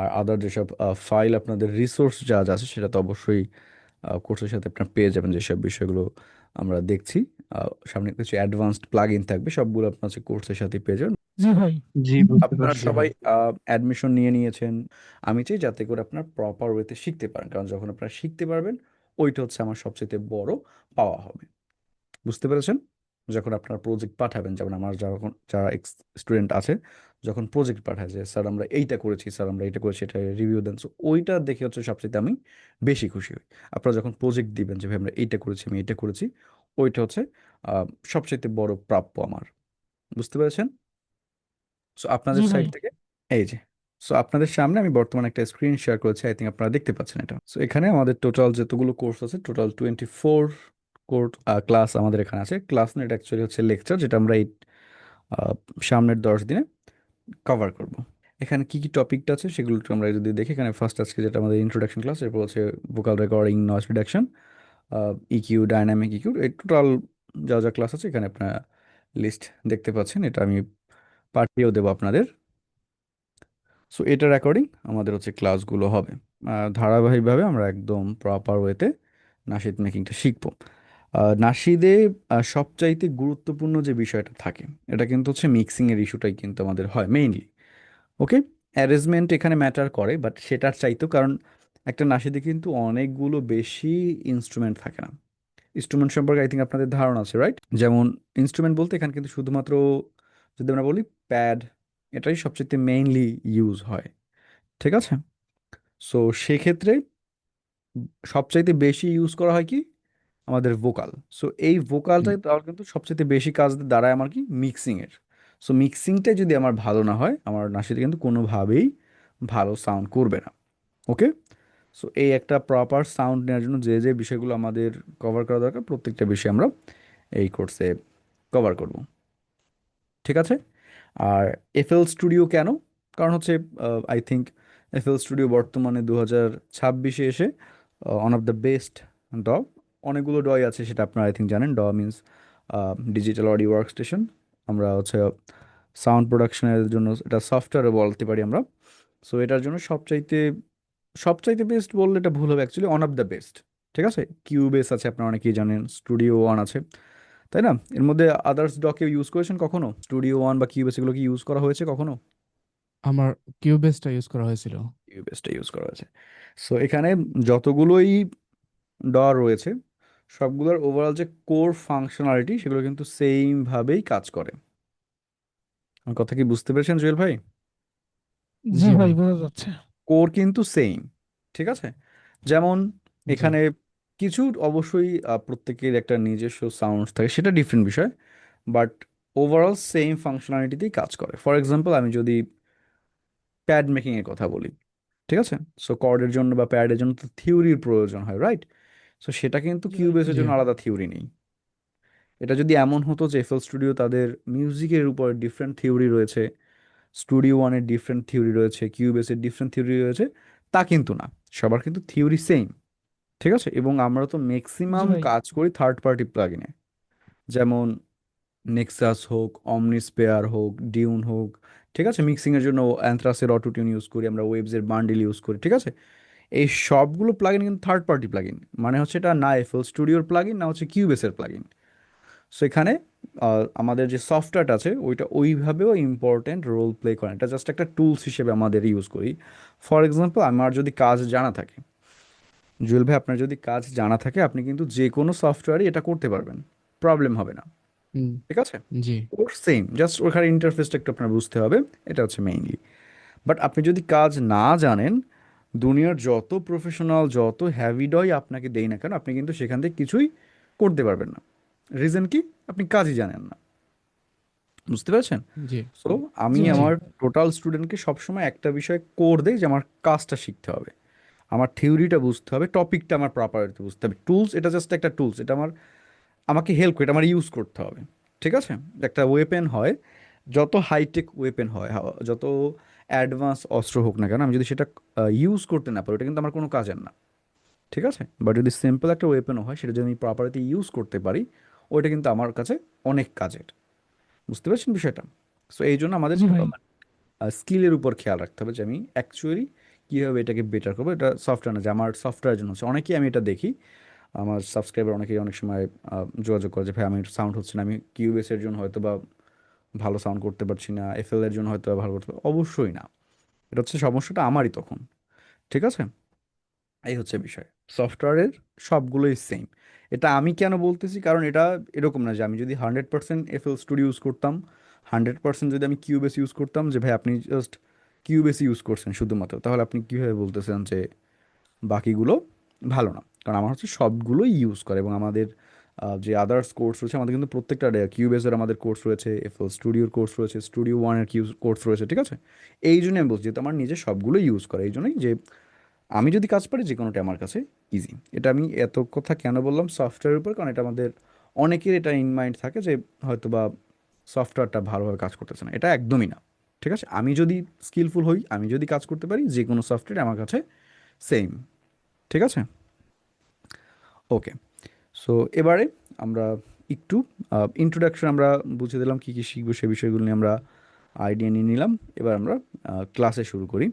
আর আদার যেসব ফাইল আপনাদের রিসোর্স যা যা আছে সেটা তো অবশ্যই কোর্সের সাথে আপনার পেয়ে যাবেন, যেসব বিষয়গুলো আমরা দেখছি। সামনে কিছু অ্যাডভান্সড প্লাগ ইন থাকবে, সবগুলো আপনার হচ্ছে কোর্সের সাথে পেয়ে যাবেন। জি ভাই। জি, বুঝতে আপনারা পারছি সবাই ভাই। অ্যাডমিশন নিয়ে নিয়েছেন। আমি চাই যাতে করে আপনার প্রপার ওয়েতে শিখতে পারেন, কারণ যখন আপনারা শিখতে পারবেন ওইটা হচ্ছে আমার সবচেয়ে বড় পাওয়া হবে। বুঝতে পেরেছেন? যখন আপনার প্রজেক্ট পাঠাবেন, যেমন আমার যখন যারা এক্স স্টুডেন্ট আছে, যখন প্রজেক্ট পাঠায় যে স্যার আমরা এইটা করেছি, স্যার আমরা এটা করেছি, এটা রিভিউ দেন, সো ওইটা দেখে হচ্ছে সবচেয়ে আমি বেশি খুশি হই। আপনারা যখন প্রজেক্ট দিবেন যে ভাই আমরা এইটা করেছি, আমি এটা করেছি, ওইটা হচ্ছে সবচেয়ে বড় প্রাপ্য আমার। বুঝতে পেরেছেন? সো জি আপনাদের ভাই। সাইড থেকে এই যে, সো আপনাদের সামনে আমি বর্তমানে একটা স্ক্রিন শেয়ার করেছি, আই থিঙ্ক আপনারা দেখতে পাচ্ছেন এটা। সো এখানে আমাদের টোটাল যতগুলো কোর্স আছে, টোটাল 24 কোর্স ক্লাস আমাদের এখানে আছে। ক্লাস না, এটা অ্যাকচুয়ালি হচ্ছে লেকচার, যেটা আমরা এই আহ, সামনের 10 দিনে কভার করব। এখানে কি কি টপিকটা আছে সেগুলো একটু আমরা যদি দেখি, এখানে ফার্স্ট আজকে যেটা আমাদের ইন্ট্রোডাকশন ক্লাস, এরপর হচ্ছে vocal recording, noise reduction, EQ, dynamic EQ, এই টোটাল যা যা ক্লাস আছে এখানে আপনারা লিস্ট দেখতে পাচ্ছেন। এটা আমি পাঠিয়েও দেবো আপনাদের। সো এটার অ্যাকর্ডিং আমাদের হচ্ছে ক্লাসগুলো হবে। ধারাবাহিকভাবে আমরা একদম প্রপার ওয়েতে নাশিদ মেকিংটা শিখবো। নাশিদে সবচাইতে গুরুত্বপূর্ণ যে বিষয়টা থাকে, এটা কিন্তু হচ্ছে মিক্সিংয়ের ইস্যুটাই কিন্তু আমাদের হয় মেইনলি। ওকে, অ্যারেঞ্জমেন্ট এখানে ম্যাটার করে, বাট সেটার চাইতেও, কারণ একটা নাশিদে কিন্তু অনেকগুলো বেশি ইনস্ট্রুমেন্ট থাকে না। ইনস্ট্রুমেন্ট সম্পর্কে আই থিঙ্ক আপনাদের ধারণা আছে, রাইট? যেমন ইনস্ট্রুমেন্ট বলতে এখানে কিন্তু শুধুমাত্র, যদি আমরা বলি প্যাড, এটাই সবচেয়ে মেইনলি ইউজ হয়। ঠিক আছে? সো সেক্ষেত্রে সবচাইতে বেশি ইউজ করা হয় কি আমাদের ভোকাল। সো এই হুম। ভোকালটাই তার কিন্তু সবচাইতে বেশি কাজ দাঁড়ায় আমার কি মিক্সিংয়ের। সো মিক্সিংটাই যদি আমার ভালো না হয়, আমার নাচেতে কিন্তু কোনোভাবেই ভালো সাউন্ড করবে না। ওকে, সো এই একটা প্রপার সাউন্ড নেওয়ার জন্য যে যে বিষয়গুলো আমাদের কভার করা দরকার, প্রত্যেকটা বিষয় আমরা এই কোর্সে কভার করব। ঠিক আছে? আর এফএল স্টুডিও কেন? কারণ হচ্ছে আই থিঙ্ক এফএল স্টুডিও বর্তমানে 2026-এ এসে ওয়ান অফ দ্য বেস্ট ড। অনেকগুলো ডয় আছে, সেটা আপনারা আই থিঙ্ক জানেন। ড means digital audio work station. আমরা হচ্ছে সাউন্ড প্রোডাকশনের জন্য এটা সফটওয়্যারও বলতে পারি আমরা। সো এটার জন্য সবচাইতে সবচাইতে বেস্ট বললে এটা ভুল হবে, actually one of the best. ঠিক আছে? কিউবেস আছে, আপনারা অনেকেই জানেন, স্টুডিও ওয়ান আছে, তাই না? এর মধ্যে আদার্স ডকে ইউজ করেছেন কখনো? স্টুডিও ওয়ান বা কিউবেস এগুলো কি ইউজ করা হয়েছে কখনো? আমার কিউবেসটা ইউজ করা হয়েছিল। কিউবেসটা ইউজ করা হয়েছে। সো এখানে যতগুলোই ড রয়েছে, সবগুলোর ওভারঅল যে কোর ফাংশনালিটি সেগুলো কিন্তু সেম ভাবেই কাজ করে। আমার কথা কি বুঝতে পেরেছেন জুয়েল ভাই? জি জি ভাই, ভাই। বোঝা যাচ্ছে। কোর কিন্তু সেম। ঠিক আছে? যেমন জি। এখানে কিছু অবশ্যই প্রত্যেকের একটা নিজস্ব সাউন্ড থাকে, সেটা ডিফারেন্ট বিষয়, বাট ওভারঅল সেম ফাংশনালিটিতেই কাজ করে। ফর এক্সাম্পল আমি যদি প্যাড মেকিং এর কথা বলি, ঠিক আছে? সো কর্ডের জন্য বা প্যাডের জন্য তো থিওরির প্রয়োজন হয়, রাইট? সো সেটা কিন্তু জি ভাই। কিউবেসের জি। জন্য আলাদা থিওরি নেই। এটা যদি এমন হতো যে এফএল স্টুডিও তাদের মিউজিকের উপর ডিফারেন্ট থিওরি রয়েছে, স্টুডিও ওয়ানের ডিফারেন্ট থিওরি রয়েছে, কিউবেসের ডিফারেন্ট থিওরি রয়েছে, তা কিন্তু না। সবার কিন্তু থিওরি সেম। ঠিক আছে? এবং আমরা তো জি ম্যাক্সিমাম ভাই। কাজ করি থার্ড পার্টি প্লাগইনে, যেমন নেক্সাস হোক, অমনিস্পেয়ার হোক, ডিউন হোক। ঠিক আছে? মিক্সিংয়ের জন্য অ্যান্থ্রাসের অটোটিউন ইউজ করি আমরা, ওয়েবসের বান্ডিল ইউজ করি। ঠিক আছে? এই সবগুলো প্লাগইন কিন্তু থার্ড পার্টি প্লাগইন, মানে হচ্ছে এটা না এফএল স্টুডিওর প্লাগইন, না হচ্ছে কিউবেসের প্লাগইন। সো এখানে আমাদের যে সফটওয়্যারটা আছে ওইটা ওইভাবেও ইম্পর্ট্যান্ট রোল প্লে করে না। এটা জাস্ট একটা টুলস হিসেবে আমাদের ইউজ করি। ফর এক্সাম্পল, আমার যদি কাজ জানা থাকে, জুয়েল ভাই আপনার যদি কাজ জানা থাকে, আপনি কিন্তু যে কোনো সফটওয়্যারই এটা করতে পারবেন, প্রবলেম হবে না। হুম। ঠিক আছে? জি। ওর সেম, জাস্ট ওখানে ইন্টারফেসটা একটু আপনার বুঝতে হবে, এটা হচ্ছে মেইনলি। বাট আপনি যদি কাজ না জানেন, দুনিয়ার যত প্রফেশনাল, যত হ্যাভিডই আপনাকে দেই না কেন, আপনি কিন্তু সেখান থেকে কিছুই করতে পারবেন না। রিজন কি? আপনি কাজই জানেন না। বুঝতে পেরেছেন? জি। সো আমি জি ভাই। আমার টোটাল স্টুডেন্টকে সবসময় একটা বিষয় কোর দেই, যে আমার কাজটা শিখতে হবে, আমার থিওরিটা বুঝতে হবে, টপিকটা আমার প্রপারলি বুঝতে হবে। টুলস এটা জাস্ট একটা টুলস, এটা আমাকে হেল্প করে, এটা আমার ইউজ করতে হবে। ঠিক আছে? একটা ওয়েপেন হয়, যত হাইটেক ওয়েপেন হয়, যত অ্যাডভান্স অস্ত্র হোক না কেন, আমি যদি সেটা ইউজ করতে না পারি, ওটা কিন্তু আমার কোনো কাজের না। ঠিক আছে? বাট যদি সিম্পল একটা ওয়েপেনও হয়, সেটা যদি আমি প্রপারলি ইউজ করতে পারি, ওইটা কিন্তু আমার কাছে অনেক কাজের। বুঝতে পারছেন বিষয়টা? সো এই জন্য আমাদের জি ভাই। স্কিলের উপর খেয়াল রাখতে হবে, যে আমি অ্যাকচুয়ালি কীভাবে এটাকে বেটার করবো, এটা সফটওয়্যার না যে আমার সফটওয়্যারের জন্য হচ্ছে। অনেকেই আমি এটা দেখি, আমার সাবস্ক্রাইবার অনেকেই অনেক সময় যোগাযোগ করে যে ভাই আমি সাউন্ড হচ্ছে না, আমি কিউবেসের জন্য হয়তো বা ভালো সাউন্ড করতে পারছি না, এফএল এর জন্য হয়তো বা ভালো করতে অবশ্যই না, এটা হচ্ছে সমস্যাটা আমারই তখন। ঠিক আছে, এই হচ্ছে বিষয়। সফটওয়্যারের সবগুলোই সেম। এটা আমি কেন বলতেছি, কারণ এটা এরকম না যে আমি যদি 100% এফএল স্টুডিও ইউজ করতাম, 100% যদি আমি কিউবেস ইউজ করতাম, যে ভাই আপনি জাস্ট কিউবেস ইউজ করছেন শুধুমাত্র, তাহলে আপনি কীভাবে বলতেছেন যে বাকিগুলো ভালো না? কারণ আমার হচ্ছে সবগুলোই ইউজ করে, এবং আমাদের যে আদার্স কোর্স রয়েছে, আমাদের কিন্তু প্রত্যেকটা কিউবেসের আমাদের কোর্স রয়েছে, এফএল স্টুডিওর কোর্স রয়েছে, স্টুডিও ওয়ানের কোর্স রয়েছে। ঠিক আছে, এই জন্যই আমি বলছি, যেহেতু আমার নিজে সবগুলোই ইউজ করে, এই জন্যই যে আমি যদি কাজ পারি যে কোনোটা আমার কাছে ইজি। এটা আমি এত কথা কেন বললাম সফটওয়্যারের উপর, কারণ এটা আমাদের অনেকের এটা ইন মাইন্ড থাকে যে হয়তো বা সফটওয়্যারটা ভালোভাবে কাজ করতেছে না, এটা একদমই না। ঠিক আছে, আমি যদি স্কিলফুল হই, আমি যদি কাজ করতে পারি, যে কোনো সফটওয়্যার আমার কাছে সেম। ঠিক আছে, ওকে। সো এবারে আমরা একটু ইন্ট্রোডাকশন আমরা বুঝে দিলাম, কী কী শিখবো সে বিষয়গুলো নিয়ে আমরা আইডিয়া নিয়ে নিলাম। এবার আমরা ক্লাসে শুরু করি।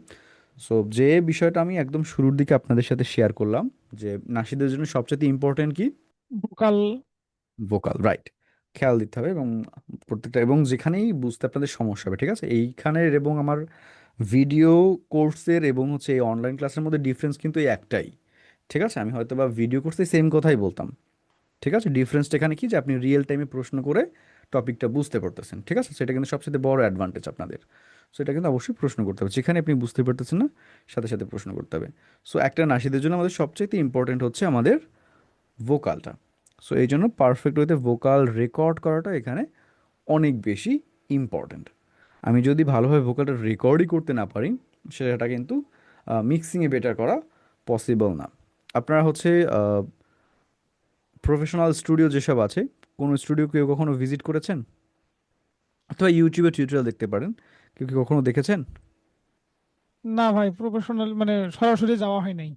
সো যে বিষয়টা আমি একদম শুরুর দিকে আপনাদের সাথে শেয়ার করলাম, যে নাশিদের জন্য সবচেয়ে ইম্পর্টেন্ট কি? ভোকাল। Vocal, right. খেয়াল দিতে হবে, এবং প্রত্যেকটা, এবং যেখানেই বুঝতে আপনাদের সমস্যা হবে, ঠিক আছে, এইখানের এবং আমার ভিডিও কোর্সের এবং হচ্ছে এই অনলাইন ক্লাসের মধ্যে ডিফারেন্স কিন্তু এই একটাই। ঠিক আছে, আমি হয়তো বা ভিডিও কোর্সে সেম কথাই বলতাম। ঠিক আছে, ডিফারেন্সটা এখানে কি, যে আপনি রিয়েল টাইমে প্রশ্ন করে টপিকটা বুঝতে পারতেছেন। ঠিক আছে, সেটা কিন্তু সবচেয়ে বড় অ্যাডভান্টেজ আপনাদের। সো এটা কিন্তু অবশ্যই প্রশ্ন করতে হবে, যেখানে আপনি বুঝতে পারতেছেন না সাথে সাথে প্রশ্ন করতে হবে। সো একটা নাশিদের জন্য আমাদের সবচেয়ে ইম্পর্টেন্ট হচ্ছে আমাদের ভোকালটা। সো এই জন্য পারফেক্ট ওয়েতে ভোকাল রেকর্ড করাটা এখানে অনেক বেশি ইম্পর্ট্যান্ট। আমি যদি ভালোভাবে ভোকালটা রেকর্ডই করতে না পারি, সেটা কিন্তু মিক্সিংয়ে বেটার করা পসিবল না। আপনারা হচ্ছে প্রফেশনাল স্টুডিও যেসব আছে, কোনো স্টুডিও কেউ কখনো ভিজিট করেছেন? অথবা ইউটিউবে টিউটোরিয়াল দেখতে পারেন, কেউ কি কখনো দেখেছেন? না ভাই, প্রফেশনাল মানে সরাসরি যাওয়া হয় নাই।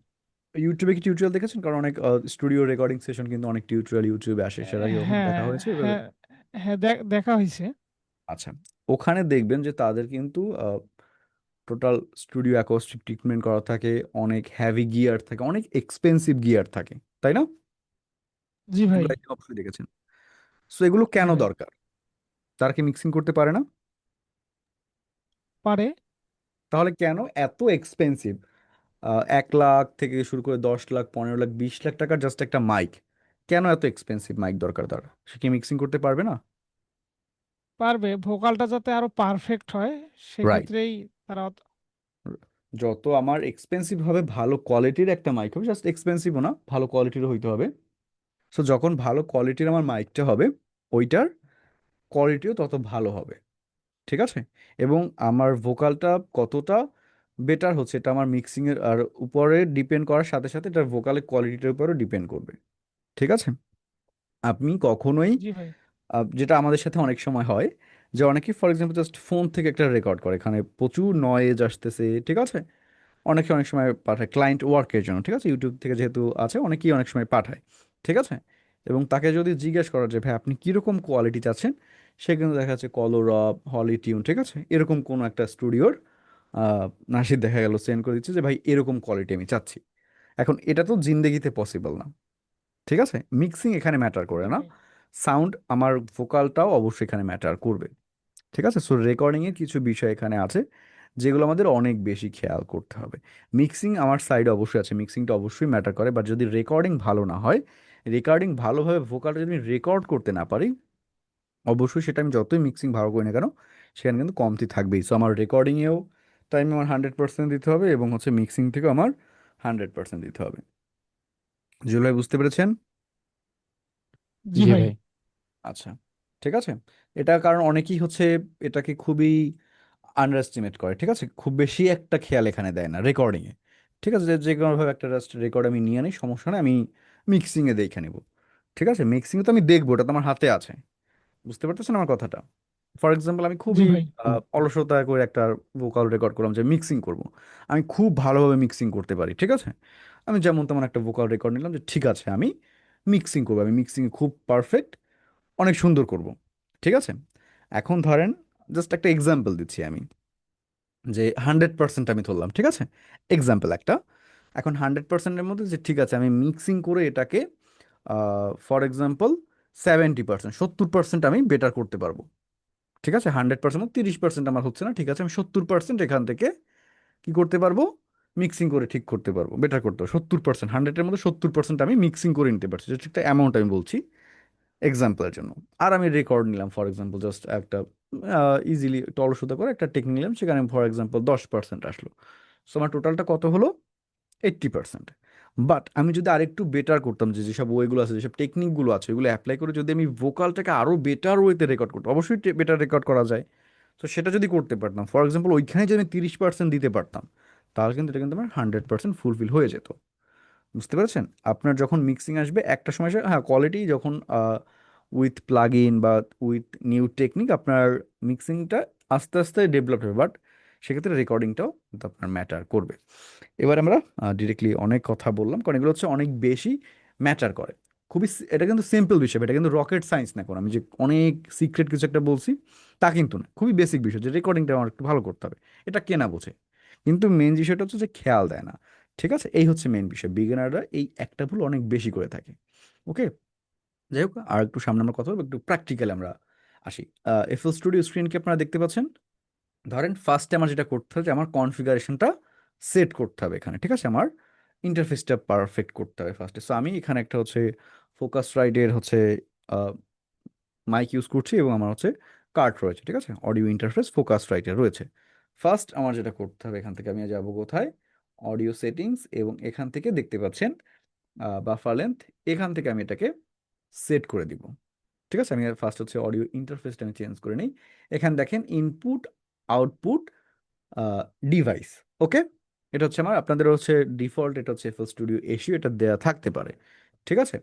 ইউটিউবে কি টিউটোরিয়াল দেখেছেন? কারণ অনেক স্টুডিও রেকর্ডিং সেশন কিন্তু অনেক টিউটোরিয়াল ইউটিউবে আসে, সেটা কি কখনো হ্যাঁ, দেখা হয়েছে এভাবে? হ্যাঁ, হ্যাঁ, দেখা হয়েছে। আচ্ছা, ওখানে দেখবেন যে তাদের কিন্তু টোটাল স্টুডিও অ্যাকোস্টিক ট্রিটমেন্ট করা থাকে, অনেক হ্যাভি গিয়ার থাকে, অনেক এক্সপেন্সিভ গিয়ার থাকে, তাই না? জি ভাই। এগুলো একদম অবশ্যই দেখেছেন। সো এগুলো জি কেন ভাই। দরকার? তারা কি মিক্সিং করতে পারে না? পারে। তাহলে কেন এত এক্সপেন্সিভ? 1 লাখ থেকে শুরু করে 10 লাখ, 15 লাখ, 20 লাখ টাকার জাস্ট একটা মাইক, কেন এত এক্সপেন্সিভ মাইক দরকার তার? সে কি মিক্সিং করতে পারবে না? পারবে, ভোকালটা যাতে আরো পারফেক্ট হয় রাইট। সেক্ষেত্রেই তারা যত আমার এক্সপেন্সিভ হবে, ভালো কোয়ালিটির একটা মাইক হবে, জাস্ট এক্সপেন্সিভও না, ভালো কোয়ালিটিরও হইতে হবে। সো যখন ভালো কোয়ালিটির আমার মাইকটা হবে, ওইটার কোয়ালিটিও তত ভালো হবে। ঠিক আছে, এবং আমার ভোকালটা কতটা বেটার হচ্ছে, এটা আমার মিক্সিংয়ের আর উপরে ডিপেন্ড করার সাথে সাথে এটার ভোকালের কোয়ালিটিটার উপরও ডিপেন্ড করবে। ঠিক আছে, আপনি কখনোই জি ভাই। যেটা আমাদের সাথে অনেক সময় হয়, যে অনেকে ফর এক্সাম্পল জাস্ট ফোন থেকে একটা রেকর্ড করে, এখানে প্রচুর নয়েজ আসতেছে। ঠিক আছে, অনেকে অনেক সময় পাঠায় ক্লায়েন্ট ওয়ার্কের জন্য। ঠিক আছে, ইউটিউব থেকে যেহেতু আছে, অনেকেই অনেক সময় পাঠায়। ঠিক আছে, এবং তাকে যদি জিজ্ঞেস করা যে ভাই আপনি কীরকম কোয়ালিটি চাচ্ছেন, সে কিন্তু দেখা যাচ্ছে কলরব, হলিটিউন, ঠিক আছে, এরকম কোনো একটা স্টুডিওর নাসির দেখা গেল সেন্ড করে দিচ্ছে যে ভাই এরকম কোয়ালিটি আমি চাচ্ছি। এখন এটা তো জিন্দেগিতে পসিবল না। ঠিক আছে, মিক্সিং এখানে ম্যাটার করে জি না, ভাই। সাউন্ড আমার ভোকালটাও অবশ্যই এখানে ম্যাটার করবে। ঠিক আছে, সো রেকর্ডিংয়ের কিছু বিষয় এখানে আছে যেগুলো আমাদের অনেক বেশি খেয়াল করতে হবে। মিক্সিং আমার সাইডে অবশ্যই আছে, মিক্সিংটা অবশ্যই ম্যাটার করে, বাট যদি রেকর্ডিং ভালো না হয়, রেকর্ডিং ভালোভাবে ভোকালটা যদি আমি রেকর্ড করতে না পারি, অবশ্যই সেটা আমি যতই মিক্সিং ভালো করি না কেন, সেখানে কিন্তু কমতি থাকবেই। সো আমার রেকর্ডিংয়েও টাইম আমার 100% দিতে হবে, এবং হচ্ছে মিক্সিং থেকেও আমার 100% দিতে হবে। জুলাই, বুঝতে পেরেছেন? জি জি জি। ভাই। ভাই। আচ্ছা, ঠিক আছে। এটা কারণ অনেকেই হচ্ছে এটাকে খুবই আন্ডার এস্টিমেট করে। ঠিক আছে, খুব বেশি একটা খেয়াল এখানে দেয় না রেকর্ডিংয়ে। ঠিক আছে, যে যে কোনোভাবে একটা জাস্ট রেকর্ড আমি নিয়ে নিই, সমস্যা নেই, আমি মিক্সিংয়ে দেখে নেব। ঠিক আছে, মিক্সিংয়ে তো আমি দেখবো, ওটা তো আমার হাতে আছে। বুঝতে পারতেছেন আমার কথাটা? ফর এক্সাম্পল আমি জি খুবই ভাই। অলসতা করে একটা ভোকাল রেকর্ড করলাম যে মিক্সিং করব, আমি খুব ভালোভাবে মিক্সিং করতে পারি। ঠিক আছে, আমি যেমন তেমন একটা ভোকাল রেকর্ড নিলাম যে ঠিক আছে আমি মিক্সিং করবো, আমি মিক্সিংয়ে খুব পারফেক্ট, অনেক সুন্দর করব। ঠিক আছে, এখন ধরেন জাস্ট একটা এক্সাম্পল দিচ্ছি আমি, যে 100% আমি ধরলাম, ঠিক আছে, এক্সাম্পল একটা। এখন 100%-এর মধ্যে যে ঠিক আছে আমি মিক্সিং করে এটাকে ফর এক্সাম্পল 70%, 70% আমি বেটার করতে পারবো। ঠিক আছে, 100% 30% আমার হচ্ছে না, ঠিক আছে আমি 70% এখান থেকে কি করতে পারবো, মিক্সিং করে ঠিক করতে পারবো, বেটার করতে পারবো। 70%, 100-এর মধ্যে 70% আমি মিক্সিং করে নিতে পারছি, যেটা একটা অ্যামাউন্ট আমি বলছি এক্সাম্পলের জন্য। আর আমি রেকর্ড নিলাম ফর এক্সাম্পল, জাস্ট একটা ইজিলি টলসুদা করে একটা টেকনিক নিলাম, সেখানে ফর এক্সাম্পল 10% আসলো। সো আমার টোটালটা কত হলো, 80%। বাট আমি যদি আরেকটু বেটার করতাম, যে যেসব ওয়েগুলো আছে, যেসব টেকনিকগুলো আছে, ওইগুলো অ্যাপ্লাই করে যদি আমি ভোকালটাকে আরও বেটার ওয়েতে রেকর্ড করতাম, অবশ্যই বেটার রেকর্ড করা যায়। তো সেটা যদি করতে পারতাম, ফর এক্সাম্পল ওইখানে যদি আমি 30% দিতে পারতাম, তাহলে কিন্তু এটা কিন্তু আমার 100% ফুলফিল হয়ে যেত। বুঝতে পেরেছেন? আপনার যখন মিক্সিং আসবে একটা সময় হ্যাঁ, কোয়ালিটি যখন উইথ প্লাগ ইন বা উইথ নিউ টেকনিক আপনার মিক্সিংটা আস্তে আস্তে ডেভেলপ হবে, বাট সেক্ষেত্রে রেকর্ডিংটাও কিন্তু আপনার ম্যাটার করবে। এবার আমরা ডিরেক্টলি অনেক কথা বললাম, কারণ এগুলো হচ্ছে অনেক বেশি ম্যাটার করে। এটা কিন্তু সিম্পল বিষয়, এটা কিন্তু রকেট সায়েন্স না, কোনো আমি যে অনেক সিক্রেট কিছু একটা বলছি তা কিন্তু না, খুবই বেসিক বিষয় যে রেকর্ডিংটা আমার একটু ভালো করতে হবে, এটা কে না বোঝে। কিন্তু মেন বিষয়টা হচ্ছে যে খেয়াল দেয় না। ঠিক আছে, এই হচ্ছে মেন বিষয়, বিগিনাররা এই একটা ভুল অনেক বেশি করে থাকে। ওকে, যাই হোক, আর একটু সামনে আমরা কথা বলবো, একটু প্র্যাকটিক্যালি আমরা আসি। এফএল স্টুডিও স্ক্রিনকে আপনারা দেখতে পাচ্ছেন। ধরেন ফার্স্টে আমার যেটা করতে হবে যে আমার কনফিগারেশনটা সেট করতে হবে এখানে, ঠিক আছে, আমার ইন্টারফেসটা পারফেক্ট করতে হবে ফার্স্টে। সো আমি এখানে একটা হচ্ছে ফোকাস রাইটের হচ্ছে মাইক ইউজ করছি, এবং আমার হচ্ছে কার্ড রয়েছে, ঠিক আছে, অডিও ইন্টারফেস ফোকাস রাইটের রয়েছে। ফার্স্ট আমার যেটা করতে হবে, এখান থেকে আমি যাবো কোথায়, অডিও সেটিংস, এবং এখান থেকে দেখতে পাচ্ছেন বাফার লেন্থ, এখান থেকে আমি এটাকে সেট করে দিব। ঠিক আছে, আমি ফার্স্ট হচ্ছে অডিও ইন্টারফেসটা আমি চেঞ্জ করে নিই। এখানে দেখেন ইনপুট, আউটপুট, ডিভাইস। ওকে, এটা হচ্ছে আমার, আপনাদের হচ্ছে ডিফল্ট, এটা হচ্ছে এফএল স্টুডিও এসিও, এটা দেয়া থাকতে পারে। ঠিক আছে,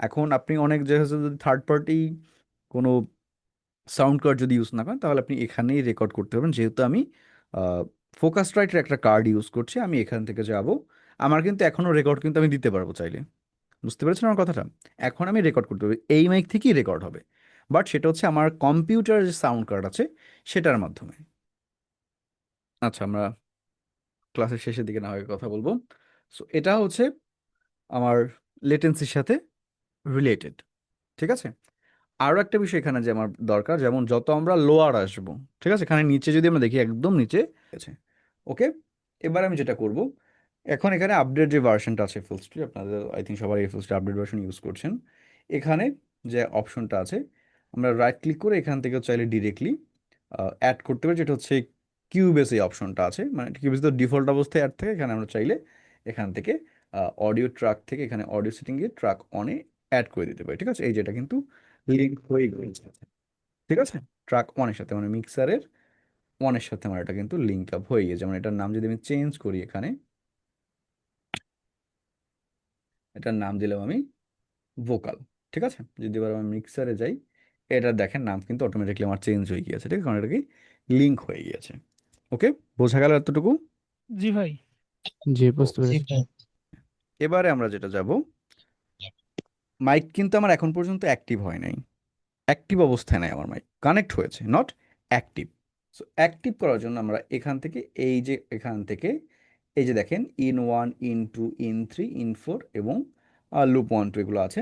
এখন আপনি অনেক জায়গায় যদি থার্ড পার্টি কোনো সাউন্ড কার্ড যদি ইউজ না করেন, তাহলে আপনি এখানেই রেকর্ড করতে পারবেন। যেহেতু আমি ফোকাস রাইটের একটা কার্ড ইউজ করছি, আমি এখান থেকে যাব। আমার কিন্তু এখনও রেকর্ড কিন্তু আমি দিতে পারবো চাইলে। বুঝতে পেরেছেন আমার কথাটা? এখন আমি রেকর্ড করতে হবে, এই মাইক থেকেই রেকর্ড হবে, বাট সেটা হচ্ছে আমার কম্পিউটার যে সাউন্ড কার্ড আছে সেটার মাধ্যমে। আচ্ছা, আমরা ক্লাসের শেষের দিকে না হয় কথা বলবো। সো এটা হচ্ছে আমার লেটেন্সির সাথে রিলেটেড। ঠিক আছে, আরও একটা বিষয় এখানে যে আমার দরকার, যেমন যত আমরা লোয়ার আসবো, ঠিক আছে, এখানে নিচে যদি আমরা দেখি একদম নিচে আছে। ওকে, এবার আমি যেটা করব, এখন এখানে আপডেট যে ভার্সনটা আছে ফুল স্ক্রিন, আপনাদের আই থিঙ্ক সবাই full screen update version use করছেন। এখানে যে অপশনটা আছে, আমরা রাইট ক্লিক করে এখান থেকে চাইলে ডিরেক্টলি অ্যাড করতে পারি, যেটা হচ্ছে কিউবেস, এই অপশনটা আছে, মানে কিউবেস তো ডিফল্ট অবস্থায় অ্যাড থাকে, এখানে আমরা চাইলে এখান থেকে অডিও ট্র্যাক থেকে এখানে অডিও সেটিং গিয়ে ট্র্যাক অনে অ্যাড করে দিতে পারি। ঠিক আছে, এই যেটা কিন্তু লিঙ্ক হয়ে গেছে। ঠিক আছে, ট্র্যাক ওয়ানের সাথে মানে মিক্সারের ওয়ানের সাথে আমার এটা কিন্তু লিঙ্ক আপ হয়ে গিয়েছে। যেমন এটার নাম যদি আমি চেঞ্জ করি, এখানে এটার নাম দিলাম আমি ভোকাল। ঠিক আছে, যদি এবার আমি মিক্সারে যাই, এটা দেখেন নাম কিন্তু অটোমেটিকলি আমার চেঞ্জ হয়ে গিয়েছে, ঠিক আছে, কারণ এটা কি লিঙ্ক হয়ে গিয়েছে। ওকে, বোঝা গেল এতটুকু? জি ভাই। জি, বুঝতে ওকে, পেরেছি। এবারে আমরা যেটা যাব, মাইক কিন্তু আমার এখন পর্যন্ত অ্যাক্টিভ হয় নাই, অ্যাক্টিভ অবস্থায় নাই আমার মাইক, কানেক্ট হয়েছে, নট অ্যাক্টিভ। সো অ্যাক্টিভ করার জন্য আমরা এখান থেকে এই যে এখান থেকে এই যে দেখেন in one, in two, in three, in four, এবং লুপ ওয়ান টু, এগুলো আছে।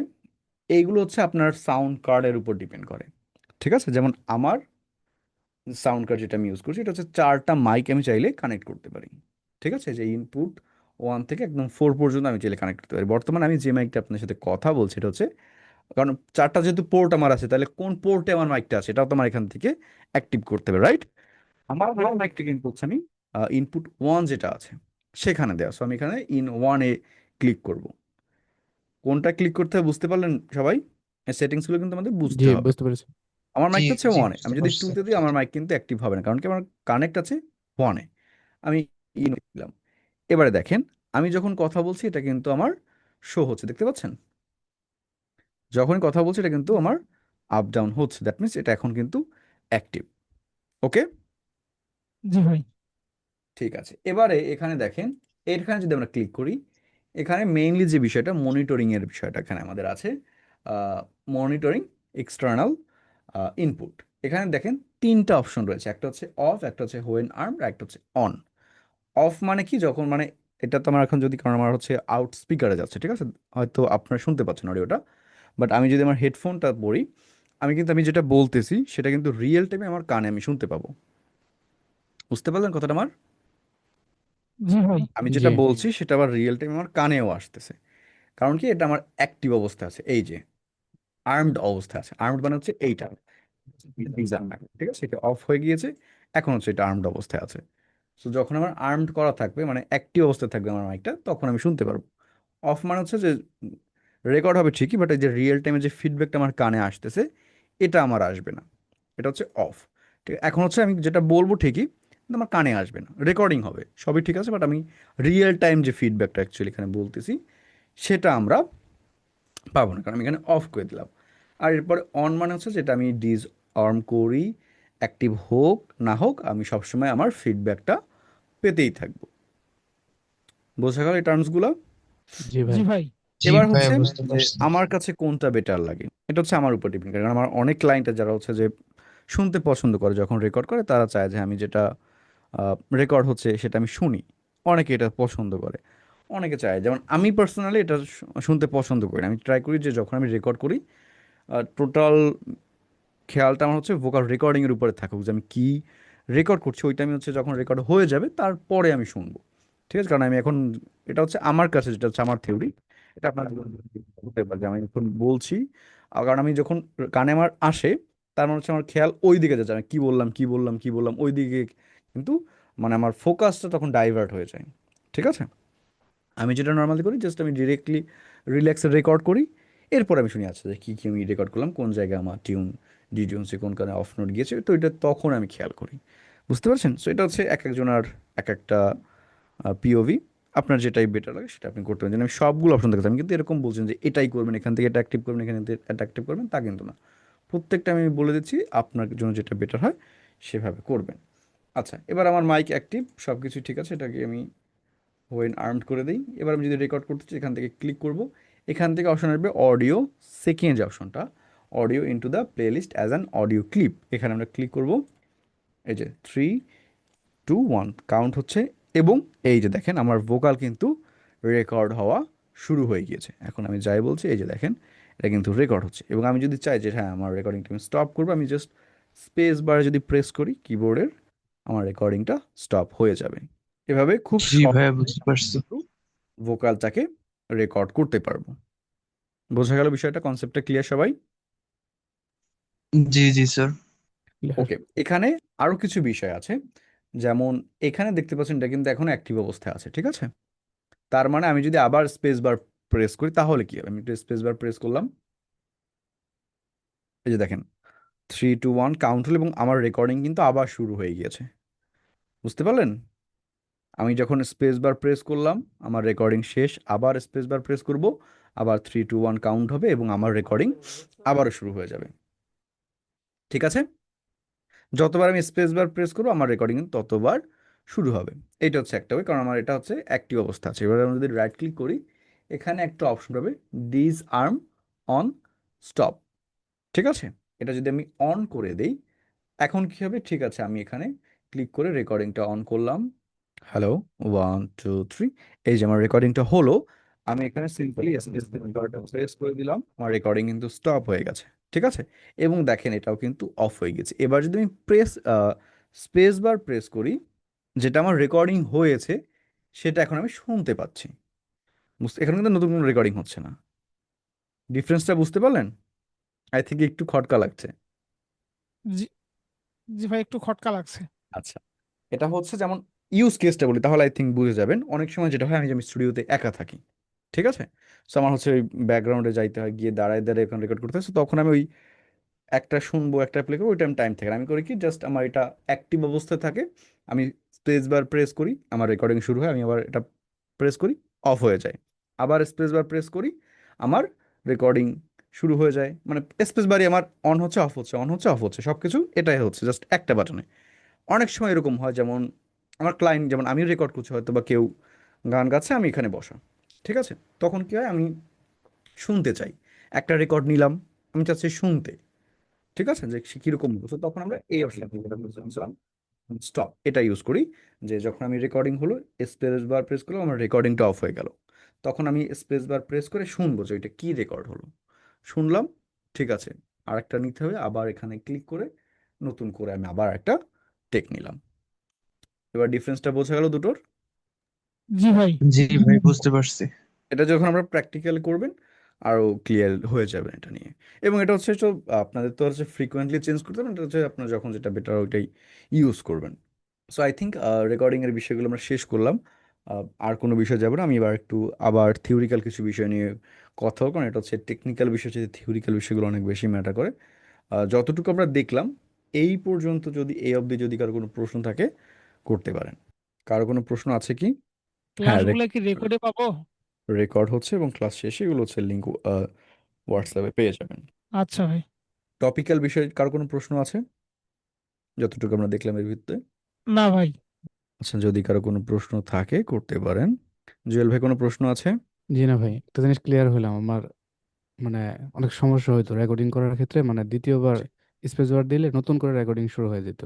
এইগুলো হচ্ছে আপনার সাউন্ড কার্ডের উপর ডিপেন্ড করে। ঠিক আছে, যেমন আমার সাউন্ড কার্ড যেটা আমি ইউজ করছি, এটা হচ্ছে 4টা মাইক আমি চাইলে কানেক্ট করতে পারি। ঠিক আছে, যে ইনপুট ওয়ান থেকে একদম ফোর পর্যন্ত আমি চাইলে কানেক্ট করতে পারি। বর্তমানে আমি যে মাইকটা আপনার সাথে কথা বলছি, এটা হচ্ছে, কারণ 4টা যেহেতু পোর্ট আমার আছে, তাহলে কোন পোর্টে আমার মাইকটা আছে এটাও তো আমার এখান থেকে অ্যাক্টিভ করতে হবে, রাইট? আমার মাইকটা কিন্তু হচ্ছে আমি ইনপুট ওয়ান যেটা আছে সেখানে দেওয়া, সো আমি এখানে ইন ওয়ানে ক্লিক করব। কোনটা ক্লিক করতে হবে বুঝতে পারলেন সবাই? এই সেটিংসগুলো কিন্তু আমাদের জি, বুঝতে হবে। বুঝতে পেরেছি। আমার জি মাইকটা হচ্ছে জি ওয়ানে, বুঝতে আমি যদি পারছি। টুতে দিই আমার মাইক কিন্তু অ্যাক্টিভ হবে না, কারণ কি আমার কানেক্ট আছে ওয়ানে। আমি ইন দিলাম। এবারে দেখেন, আমি যখন কথা বলছি এটা কিন্তু আমার শো হচ্ছে, দেখতে পাচ্ছেন? যখনই কথা বলছি এটা কিন্তু আমার আপ ডাউন হচ্ছে, দ্যাট মিনস এটা এখন কিন্তু অ্যাক্টিভ। ওকে, জি ভাই। ঠিক আছে, এবারে এখানে দেখেন, এখানে যদি আমরা ক্লিক করি, এখানে মেইনলি যে বিষয়টা মনিটরিং এর বিষয়টা এখানে আমাদের আছে, মনিটরিং এক্সটার্নাল ইনপুট। এখানে দেখেন তিনটা অপশন রয়েছে, একটা হচ্ছে অফ, একটা হচ্ছে হোয়েন আর্ম, একটা হচ্ছে অন। অফ মানে কি, যখন মানে এটা তো আমার এখন যদি, কারণ আমার হচ্ছে আউট স্পিকারে যাচ্ছে, ঠিক আছে, হয়তো আপনারা শুনতে পাচ্ছেন অডিওটা, বাট আমি যদি আমার হেডফোনটা পরি, আমি যেটা বলতেছি সেটা কিন্তু রিয়েল টাইমে আমার কানে আমি শুনতে পাবো। বুঝতে পারলেন কথাটা আমার? জি ভাই। আমি জি। যেটা বলছি সেটা আবার রিয়েল টাইমে আমার কানেও আসতেছে। কারণ কি, এটা আমার অ্যাক্টিভ অবস্থা আছে, এই যে আর্মড অবস্থা আছে, আর্মড মানে হচ্ছে এইটা, ঠিক আছে, এটা অফ হয়ে গিয়েছে, এখন হচ্ছে এটা আর্মড অবস্থায় আছে। সো যখন আমার আর্মড করা থাকবে, মানে অ্যাক্টিভ অবস্থায় থাকবে আমার মাইকটা, তখন আমি শুনতে পারবো। অফ মানে হচ্ছে যে রেকর্ড হবে ঠিকই, বাট এই যে রিয়েল টাইমে যে ফিডব্যাকটা আমার কানে আসতেছে, এটা আমার আসবে না। এটা হচ্ছে অফ। ঠিক, এখন হচ্ছে আমি যেটা বলবো ঠিকই, কিন্তু আমার কানে আসবে না, রেকর্ডিং হবে সবই ঠিক আছে, বাট আমি রিয়েল টাইম যে ফিডব্যাকটা অ্যাকচুয়ালি এখানে বলতেছি, সেটা আমরা পাবো না, কারণ আমি এখানে অফ করে দিলাম। আর এরপরে অন মানে হচ্ছে যেটা আমি ডিস আর্ম করি, অ্যাক্টিভ হোক না হোক, আমি সবসময় আমার ফিডব্যাকটা পেতেই থাকবো। বোঝা গেল এই টার্মসগুলো? জি জি ভাই। ভাই। জি এবার ভাই, হচ্ছে বুঝতে যে পারছি। আমার কাছে কোনটা বেটার লাগে, এটা হচ্ছে আমার উপর ডিপেন্ড করে, কারণ আমার অনেক ক্লায়েন্টের যারা হচ্ছে যে শুনতে পছন্দ করে, যখন রেকর্ড করে তারা চায় যে আমি যেটা রেকর্ড হচ্ছে সেটা আমি শুনি। অনেকে এটা পছন্দ করে, অনেকে চায়, যেমন আমি পার্সোনালি এটা শুনতে পছন্দ করি না। আমি ট্রাই করি যে যখন আমি রেকর্ড করি, টোটাল খেয়ালটা আমার হচ্ছে ভোকাল রেকর্ডিংয়ের উপরে থাকুক, যে আমি কী রেকর্ড করছি ওইটা আমি হচ্ছে যখন রেকর্ড হয়ে যাবে তারপরে আমি শুনবো। ঠিক আছে, কারণ আমি এখন, এটা হচ্ছে আমার কাছে, যেটা হচ্ছে আমার থিওরি, এটা আপনার হতে পারে যে আমি এখন বলছি, কারণ আমি যখন কানে আমার আসে, তার মানে হচ্ছে আমার খেয়াল ওই দিকে যাচ্ছে, আমি কী বললাম কী বললাম কী বললাম ওই দিকে, কিন্তু মানে আমার ফোকাসটা তখন ডাইভার্ট হয়ে যায়। ঠিক আছে, আমি যেটা নর্মালি করি, জাস্ট আমি ডিরেক্টলি রিল্যাক্সে রেকর্ড করি, এরপর আমি শুনি আচ্ছা যে কী কী আমি রেকর্ড করলাম, কোন জায়গায় আমার টিউন ডি টিউনসে কোন কারণে অফ নোট গিয়েছে, তো এটা তখন আমি খেয়াল করি। বুঝতে পারছেন? সো এটা হচ্ছে এক একজনের এক একটা পিওভি। আপনার যেটাই বেটার লাগে সেটা আপনি করতে পারেন, যেন আমি সবগুলো অপশন দেখাচ্ছি, আমি কিন্তু এরকম বলছেন যে এটাই করবেন, এখান থেকে এটা অ্যাক্টিভ করবেন, এখান থেকে এটা অ্যাক্টিভ করবেন, তা কিন্তু না। প্রত্যেকটা আমি বলে দিচ্ছি, আপনার জন্য যেটা বেটার হয় সেভাবে করবেন। আচ্ছা, এবার আমার মাইক অ্যাক্টিভ, সব কিছু ঠিক আছে, এটাকে আমি হোয়েন আর্মড করে দিই। এবার আমি যদি রেকর্ড করতে চাই, এখান থেকে ক্লিক করব, এখান থেকে অপশন আসবে অডিও, সেকেন্ড যে অপশনটা, audio into the playlist as an audio clip, এখানে আমরা ক্লিক করব। এই যে 3, 2, 1 কাউন্ট হচ্ছে, এবং এই যে দেখেন আমার ভোকাল কিন্তু রেকর্ড হওয়া শুরু হয়ে গিয়েছে। এখন আমি যাই বলছি, এই যে দেখেন এটা কিন্তু রেকর্ড হচ্ছে, এবং আমি যদি চাই যে হ্যাঁ আমার রেকর্ডিংটা আমি স্টপ করবো, আমি জাস্ট স্পেস বারে যদি প্রেস করি কিবোর্ডের, আমার রেকর্ডিংটা স্টপ হয়ে যাবে। এভাবে খুব জি সহজ ভাই, বুঝতে পারছি। ভোকালটাকে রেকর্ড করতে পারবো। বোঝা গেল বিষয়টা, কনসেপ্টটা ক্লিয়ার সবাই? জি জি স্যার। ওকে, এখানে আরো কিছু বিষয় আছে, যেমন এখানে দেখতে পাচ্ছেন এটা কিন্তু এখন অ্যাক্টিভ অবস্থায় আছে, ঠিক আছে, তার মানে আমি যদি আবার স্পেস বার প্রেস করি তাহলে কি হবে, আমি একটু স্পেস বার প্রেস করলাম, এই যে দেখেন 3, 2, 1 কাউন্ট হলো, এবং আমার রেকর্ডিং কিন্তু আবার শুরু হয়ে গিয়েছে। বুঝতে পারলেন? আমি যখন স্পেস বার প্রেস করলাম, আমার রেকর্ডিং শেষ, আবার স্পেস বার প্রেস করব, আবার 3, 2, 1 কাউন্ট হবে, এবং আমার রেকর্ডিং আবারও শুরু হয়ে যাবে। ঠিক আছে, যতবার আমি স্পেস বার প্রেস করবো আমার রেকর্ডিং ততবার শুরু হবে। এটা হচ্ছে একটা ওয়ে, কারণ আমার এটা হচ্ছে অ্যাক্টিভ অবস্থা আছে। এবার আমি যদি রাইট ক্লিক করি, এখানে একটা অপশন পাবে, ডিস আর্ম অন স্টপ। ঠিক আছে, এটা যদি আমি অন করে দেই, এখন কি হবে, ঠিক আছে, আমি এখানে ক্লিক করে রেকর্ডিংটা অন করলাম। হ্যালো, 1, 2, 3, এই যে আমার রেকর্ডিংটা হলো, আমি এখানে সিম্পলি প্রেস করে দিলাম, আমার রেকর্ডিং কিন্তু স্টপ হয়ে গেছে। ঠিক আছে, এবং দেখেন এটাও কিন্তু অফ হয়ে গেছে। এবার যদি আমি স্পেস বার প্রেস করি, যেটা আমার রেকর্ডিং হয়েছে সেটা এখন আমি শুনতে পাচ্ছি। এখানে কিন্তু নতুন কোনো রেকর্ডিং হচ্ছে না। ডিফারেন্সটা বুঝতে পারলেন? আই থিঙ্ক একটু খটকা লাগছে। জি। জি ভাই, একটু খটকা লাগছে। আচ্ছা, এটা হচ্ছে যেমন ইউজ কেসটা বলি, তাহলে আই থিঙ্ক বুঝে যাবেন। অনেক সময় যেটা হয়, আমি স্টুডিওতে একা থাকি, ঠিক আছে, সো আমার হচ্ছে ওই ব্যাকগ্রাউন্ডে যাইতে হয়, গিয়ে দাঁড়ায় দাঁড়ায় এখন রেকর্ড করতে হয়, so তখন আমি ওই একটা শুনবো একটা প্লে করবো, ওই টাইম থাকে না। আমি করি কি, জাস্ট আমার এটা অ্যাক্টিভ অবস্থায় থাকে, আমি স্পেস বার প্রেস করি, আমার রেকর্ডিং শুরু হয়, আমি আবার এটা প্রেস করি, অফ হয়ে যায়, আবার স্পেস বার প্রেস করি, আমার রেকর্ডিং শুরু হয়ে যায়। মানে স্পেস বারই আমার অন হচ্ছে অফ হচ্ছে, অন হচ্ছে অফ হচ্ছে, সব কিছু এটাই হচ্ছে জাস্ট একটা বাটনে। অনেক সময় এরকম হয়, যেমন আমার ক্লায়েন্ট, যেমন আমি রেকর্ড করছি, হয়তো বা কেউ গান গাচ্ছে, আমি এখানে বসা, ঠিক আছে, তখন কি হয়, আমি শুনতে চাই, একটা রেকর্ড নিলাম, আমি চাচ্ছি শুনতে, ঠিক আছে, যে সে কিরকম হলো। তো তখন আমরা এই অপশন স্টপ এটা ইউজ করি, যে যখন আমি রেকর্ডিং হলো স্পেস বার প্রেস করলাম, আমার রেকর্ডিংটা অফ হয়ে গেল, তখন আমি স্পেস বার প্রেস করে শুনবো যে ওইটা কি রেকর্ড হলো। শুনলাম, ঠিক আছে, আরেকটা নিতে হবে, আবার এখানে ক্লিক করে নতুন করে আমি আবার একটা টেক নিলাম। এবার ডিফারেন্সটা বোঝা গেল দুটোর। জি ভাই। জি ভাই, বুঝতে পারছি। এটা যখন আমরা প্র্যাকটিক্যাল করবেন আরো ক্লিয়ার হয়ে যাবে এটা নিয়ে। এবং এটা হচ্ছে তো আপনাদের তো হচ্ছে ফ্রিকোয়েন্টলি চেঞ্জ করতে হবে, এটা হচ্ছে আপনার যখন যেটা বেটার ওইটাই ইউজ করবেন। সো আই থিঙ্ক রেকর্ডিং এর বিষয়গুলো আমরা শেষ করলাম। আর কোনো বিষয় যাব না, আমি এবার একটু আবার থিওরিক্যাল কিছু বিষয় নিয়ে কথা বলবো, কারণ এটা হচ্ছে টেকনিক্যাল বিষয়, হচ্ছে থিওরিক্যাল বিষয়গুলো অনেক বেশি ম্যাটার করে। যতটুকু আমরা দেখলাম এই পর্যন্ত, যদি এই অবধি যদি কারো কোনো প্রশ্ন থাকে করতে পারেন। কারো কোনো প্রশ্ন আছে কি? হ্যাঁ, ক্লাসগুলো কি রেকর্ডে পাবো? রেকর্ড হচ্ছে এবং ক্লাস শেষে এগুলো হচ্ছে লিঙ্ক হোয়াটসঅ্যাপে পেয়ে যাবেন। আচ্ছা ভাই। টপিক্যাল বিষয়ে কারো কোনো প্রশ্ন আছে যতটুকু আমরা দেখলাম এর ভিত্তিতে? না ভাই। আচ্ছা, যদি কারো কোনো প্রশ্ন থাকে করতে পারেন। জুয়েল ভাই, কোনো প্রশ্ন আছে? জি না ভাই, একটা জিনিস ক্লিয়ার হলাম আমার, মানে অনেক সমস্যা হতো রেকর্ডিং করার ক্ষেত্রে, মানে দ্বিতীয়বার জি। স্পেস বার দিলে নতুন করে রেকর্ডিং শুরু হয়ে যেত।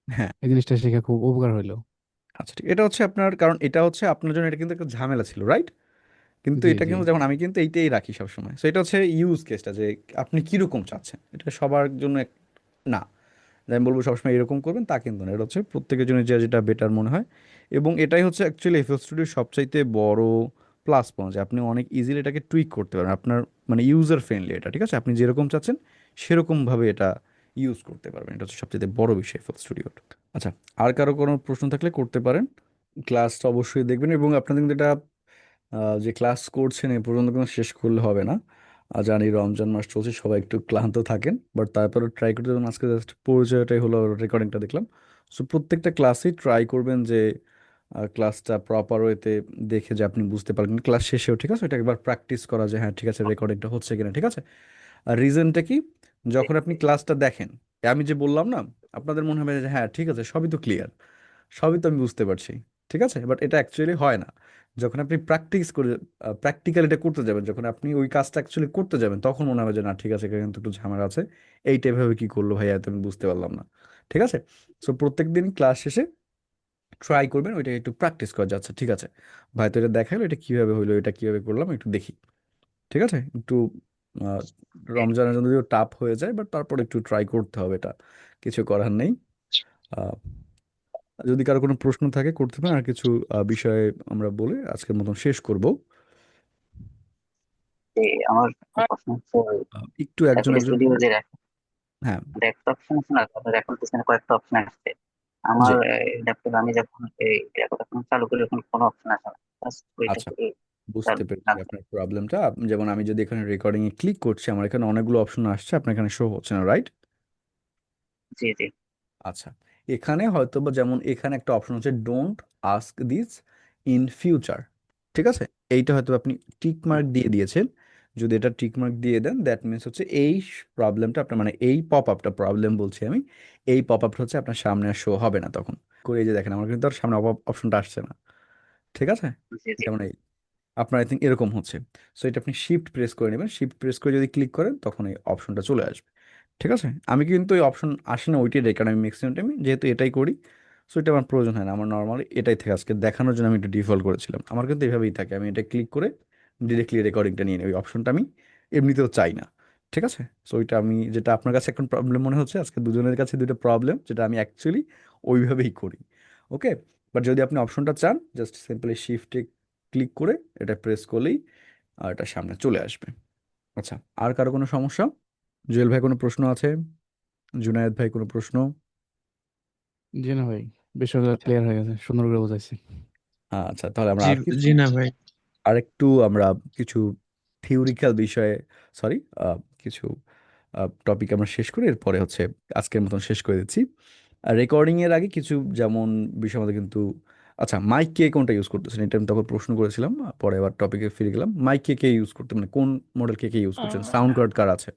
হ্যাঁ। এই জিনিসটা শিখে খুব উপকার হইলো। আচ্ছা, ঠিক, এটা হচ্ছে আপনার, কারণ এটা হচ্ছে আপনার জন্য এটা কিন্তু একটা ঝামেলা ছিল, রাইট? কিন্তু জি এটা জি। কিন্তু যেমন আমি কিন্তু এইটাই রাখি সবসময়, সো এটা হচ্ছে ইউজ কেসটা, যে আপনি কিরকম চাচ্ছেন, এটা সবার জন্য না, যে আমি বলবো সবসময় এরকম করবেন তা কিন্তু না, এটা হচ্ছে প্রত্যেকের জন্য যে যেটা বেটার মনে হয়। এবং এটাই হচ্ছে অ্যাকচুয়ালি এফএল স্টুডিওর সবচাইতে বড় প্লাস পয়েন্ট, যে আপনি অনেক ইজিলি এটাকে টুইক করতে পারেন আপনার, মানে ইউজার ফ্রেন্ডলি এটা, ঠিক আছে, আপনি যেরকম চাচ্ছেন সেরকমভাবে এটা ইউজ করতে পারবেন, এটা হচ্ছে সবচেয়ে বড় বিষয় এফএল স্টুডিওর। আচ্ছা, আর কারো কোনো প্রশ্ন থাকলে করতে পারেন। ক্লাসটা অবশ্যই দেখবেন, এবং আপনাদের কিন্তু এটা যে ক্লাস করছেন এ পর্যন্ত কোনো শেষ করলে হবে না। জানি রমজান মাস চলছে, সবাই একটু ক্লান্ত থাকেন, বাট তারপরে ট্রাই করতে যেমন আজকে জাস্ট পরিচয়টাই হলো, রেকর্ডিংটা দেখলাম। সো প্রত্যেকটা ক্লাসেই ট্রাই করবেন যে ক্লাসটা প্রপার ওয়েতে দেখে যে আপনি বুঝতে পারবেন ক্লাস শেষেও, ঠিক আছে, এটা একবার প্র্যাকটিস করা, যে হ্যাঁ ঠিক আছে রেকর্ডিংটা হচ্ছে কিনা, ঠিক আছে। আর রিজনটা কি, যখন আপনি ক্লাসটা দেখেন, আমি যে বললাম না, আপনাদের মনে হবে যে হ্যাঁ ঠিক আছে সবই তো ক্লিয়ার, সবই তো আমি বুঝতে পারছি, ঠিক আছে, বাট এটা অ্যাকচুয়ালি হয় না। যখন আপনি প্র্যাকটিস করে প্র্যাকটিক্যাল এটা করতে যাবেন, যখন আপনি ওই কাজটা অ্যাকচুয়ালি করতে যাবেন, তখন মনে হবে যে না ঠিক আছে এখানে কিন্তু একটু ঝামেলা আছে, এইটা এভাবে কি করলো ভাইয়া, তো আমি বুঝতে পারলাম না, ঠিক আছে। সো প্রত্যেক দিন ক্লাস শেষে ট্রাই করবেন ওইটা একটু প্র্যাকটিস করা যাচ্ছে, ঠিক আছে, ভাই তো এটা দেখাইলো, এটা কিভাবে হইলো, এটা কিভাবে করলাম একটু দেখি, ঠিক আছে। একটু আহ, রমজানের জন্য যদিও টাফ হয়ে যায়, বাট তারপর একটু ট্রাই করতে হবে, এটা কিছু করার নেই। আহ, যদি কারো কোনো প্রশ্ন থাকে করতে পারেন, আর কিছু বিষয়ে আমরা বলে আজকের মতন শেষ করব। যে আমার একটা প্রশ্ন হচ্ছে ওই একটু একজন অ্যাপল একজন স্টুডিও করে। যে হ্যাঁ। একটা অপশন আছে না, তারপরে এখন পিছনে কয়েকটা অপশন আসছে। জি। আমার ল্যাপটপে আমি যখন এই এখন চালু করি এখন কোনো অপশন আসে না। Just ওইটা আচ্ছা, করে বুঝতে চালু পেরেছি জানতে। আপনার প্রবলেমটা। যেমন আমি যদি এখানে রেকর্ডিং এ ক্লিক করছি, আমার এখানে অনেকগুলো অপশন আসছে, আপনার এখানে শো হচ্ছে না, রাইট? জি জি। আচ্ছা, এখানে হয়তো বা যেমন এখানে একটা অপশন হচ্ছে don't ask this in future, ঠিক আছে, এইটা হয়তো আপনি টিক মার্ক দিয়ে দিয়েছেন। যদি এটা টিক মার্ক দিয়ে দেন, দ্যাট মিনস হচ্ছে এই প্রবলেমটা আপনার, মানে এই পপ আপটা, প্রবলেম বলছি আমি, এই পপ আপটা হচ্ছে আপনার সামনে আর শো হবে না তখন। করে এই যে দেখেন আমার কিন্তু আর সামনে অপশনটা আসছে না, ঠিক আছে। জি জি। যেমন এই আপনার আই থিঙ্ক এরকম হচ্ছে। সো এটা আপনি শিফট প্রেস করে নেবেন, শিফট প্রেস করে যদি ক্লিক করেন তখন এই অপশনটা চলে আসবে, ঠিক আছে। আমি কিন্তু এই অপশন আসে না ওইটাই দেখি, কারণ আমি ম্যাক্সিমাম টাইমে যেহেতু এটাই করি, সো এটা আমার প্রয়োজন হয় না, আমার নর্মালি এটাই থেকে আজকে দেখানোর জন্য আমি একটু ডিফল্ট করেছিলাম, আমার কিন্তু এভাবেই থাকে, আমি এটা ক্লিক করে ডিরেক্টলি রেকর্ডিংটা নিয়ে নিই, ওই অপশনটা আমি এমনিতেও চাই না, ঠিক আছে। সো ওইটা আমি, যেটা আপনার কাছে এখন প্রবলেম মনে হচ্ছে, আজকে দুজনের কাছে দুটো প্রবলেম, যেটা আমি অ্যাকচুয়ালি ওইভাবেই করি, ওকে। বাট যদি আপনি অপশনটা চান, জাস্ট সিম্পলি শিফটে ক্লিক করে এটা প্রেস করলেই এটা সামনে চলে আসবে। আচ্ছা, আর কারো কোনো সমস্যা? জুয়েল ভাই কোনো প্রশ্ন আছে? জুনায়েদ ভাই কোনো প্রশ্ন? জি না ভাই, বিষয়গুলো আচ্ছা। ক্লিয়ার হয়ে গেছে, সুন্দর করে বোঝাইছি। আচ্ছা, তাহলে আমরা জি আর কিছু, জি না ভাই। আরেকটু আমরা কিছু থিওরিক্যাল বিষয়ে, সরি, কিছু টপিক আমরা শেষ করি, এরপরে হচ্ছে আজকের মতন শেষ করে দিচ্ছি। আর রেকর্ডিং এর আগে কিছু যেমন বিষয় আমাদের কিন্তু, আচ্ছা মাইক কে কোনটা ইউজ করতেছেন, এটা আমি তখন প্রশ্ন করেছিলাম, পরে আবার টপিকে ফিরে গেলাম। মাইক কে কে ইউজ করতে, মানে কোন মডেল কে কে ইউজ করছেন, সাউন্ড কার্ড কার আছে?